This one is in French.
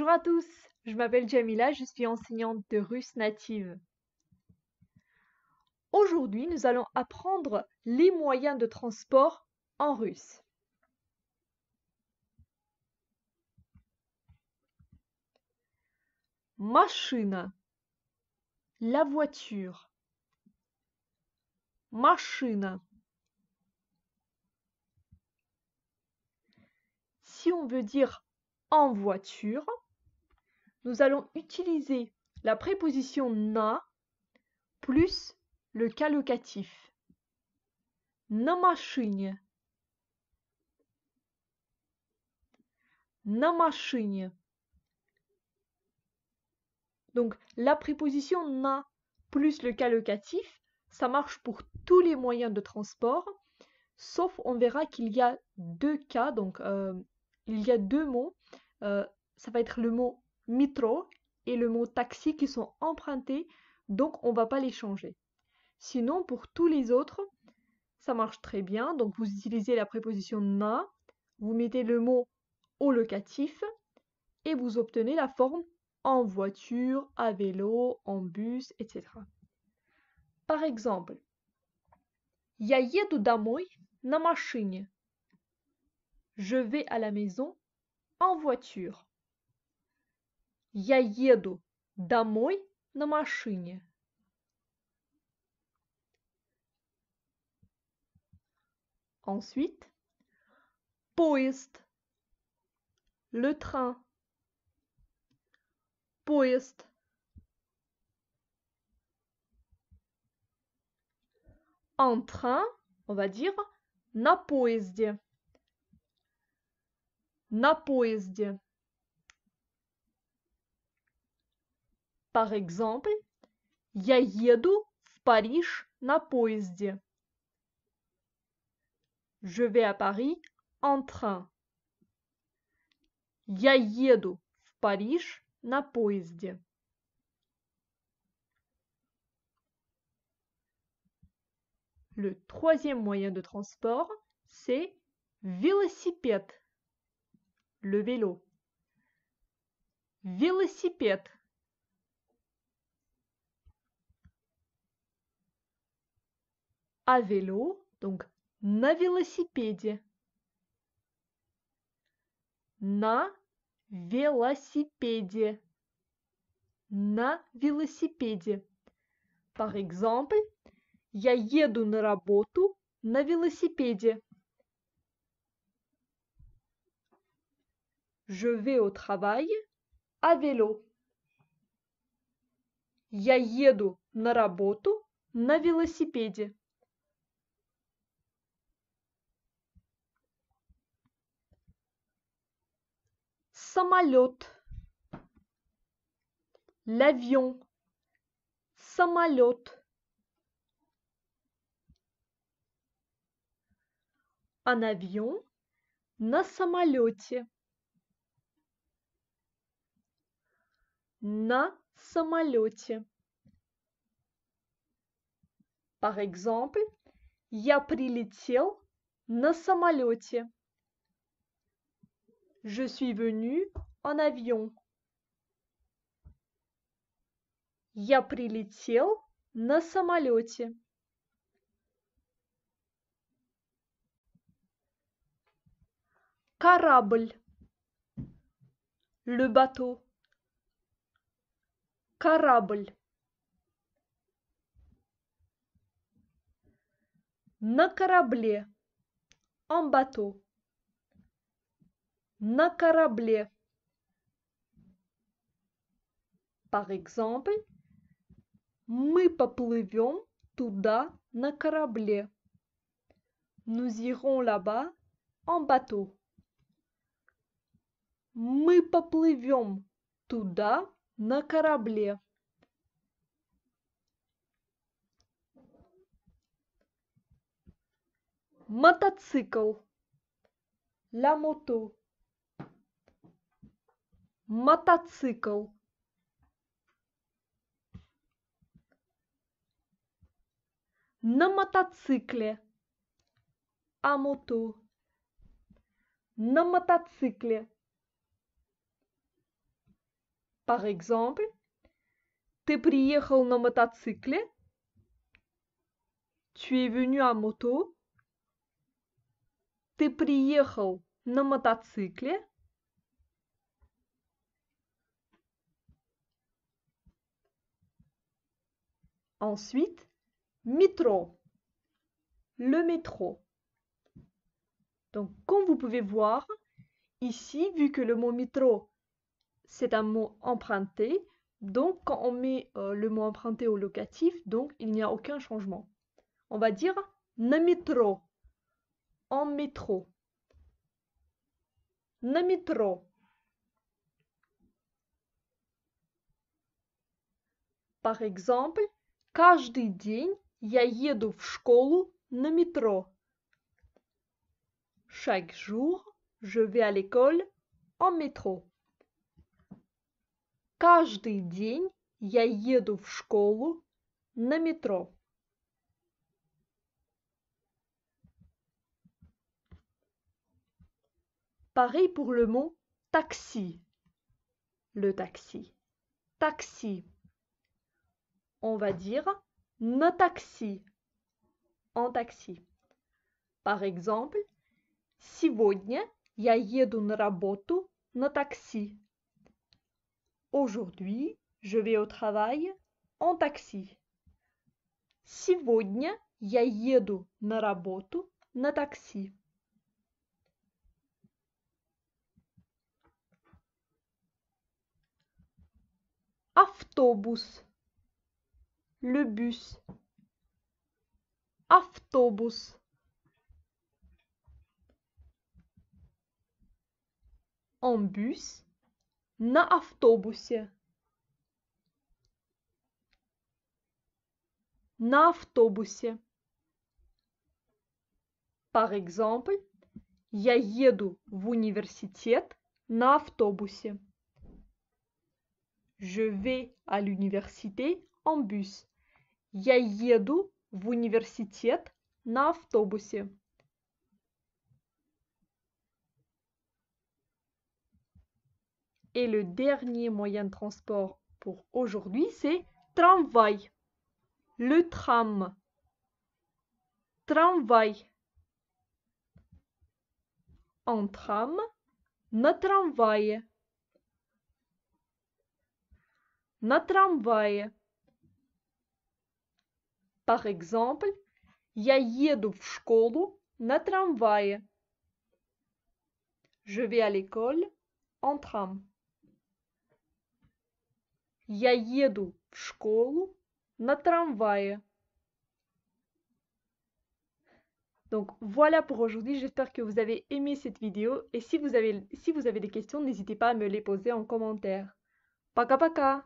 Bonjour à tous, je m'appelle Jamila, je suis enseignante de russe native. Aujourd'hui, nous allons apprendre les moyens de transport en russe. Машина, la voiture. Машина. Si on veut dire en voiture, nous allons utiliser la préposition na plus le cas locatif. На машине. На машине. Donc, la préposition na plus le cas locatif, ça marche pour tous les moyens de transport, sauf on verra qu'il y a deux cas, donc il y a deux mots. Ça va être le mot métro et le mot taxi qui sont empruntés, donc on ne va pas les changer. Sinon, pour tous les autres, ça marche très bien. Donc, vous utilisez la préposition na, vous mettez le mot au locatif et vous obtenez la forme en voiture, à vélo, en bus, etc. Par exemple, Я еду домой на машине. Je vais à la maison en voiture. Я еду домой на машине. Ensuite, поезд. Le train. Поезд. En train, on va dire на поезде. На поезде. Par exemple, Я еду в Париж на поезде. Je vais à Paris en train. Я еду в Париж на поезде. Le troisième moyen de transport, c'est велосипед, le vélo. Велосипед. À vélo, donc на велосипеде. На велосипеде. На велосипеде. Par exemple, Я еду на работу на велосипеде. Je vais au travail à vélo. Я еду на работу на велосипеде. Самолет. L'avion. Самолет. Un avion на самолете. На самолете. Par exemple, я прилетел на самолете. Je suis venu en avion. Я прилетел на самолете. Корабль. Le bateau. Корабль. На корабле. En bateau. На корабле. Par exemple, мы поплывем туда на корабле. Nous irons là-bas en bateau. Мы поплывем туда на корабле. Мотоцикл. La moto. Мотоцикл. На мотоцикле. À moto. На мотоцикле. Par exemple, ты приехал на мотоцикле. Tu es venu à moto. Ты приехал на мотоцикле. Ensuite, métro. Le métro. Donc, comme vous pouvez voir, ici, vu que le mot métro, c'est un mot emprunté, donc quand on met le mot emprunté au locatif, donc il n'y a aucun changement. On va dire na métro. En métro. Na métro. Par exemple, каждый день я еду в школу на métro. Chaque jour, je vais à l'école en métro. Каждый день я еду в школу на métro. Pareil pour le mot taxi. Le taxi. Taxi. On va dire na taxi. En taxi. Par exemple, сегодня я еду на работу на такси. Aujourd'hui, je vais au travail en taxi. Сегодня я еду на работу на такси. Автобус. Le bus. Автобус. En bus. На автобусе. На автобусе. Par exemple, я еду в университет на автобусе. Je vais à l'université en bus. Я еду в университет на автобусе. Et le dernier moyen de transport pour aujourd'hui, c'est tramway. Le tram. Tramway. En tram, на трамвае. На трамвае. Par exemple, я еду в школу на трамвае. Je vais à l'école en tram. Я еду в школу на трамвае. Donc voilà pour aujourd'hui, j'espère que vous avez aimé cette vidéo et si vous avez des questions, n'hésitez pas à me les poser en commentaire. Пока-пока!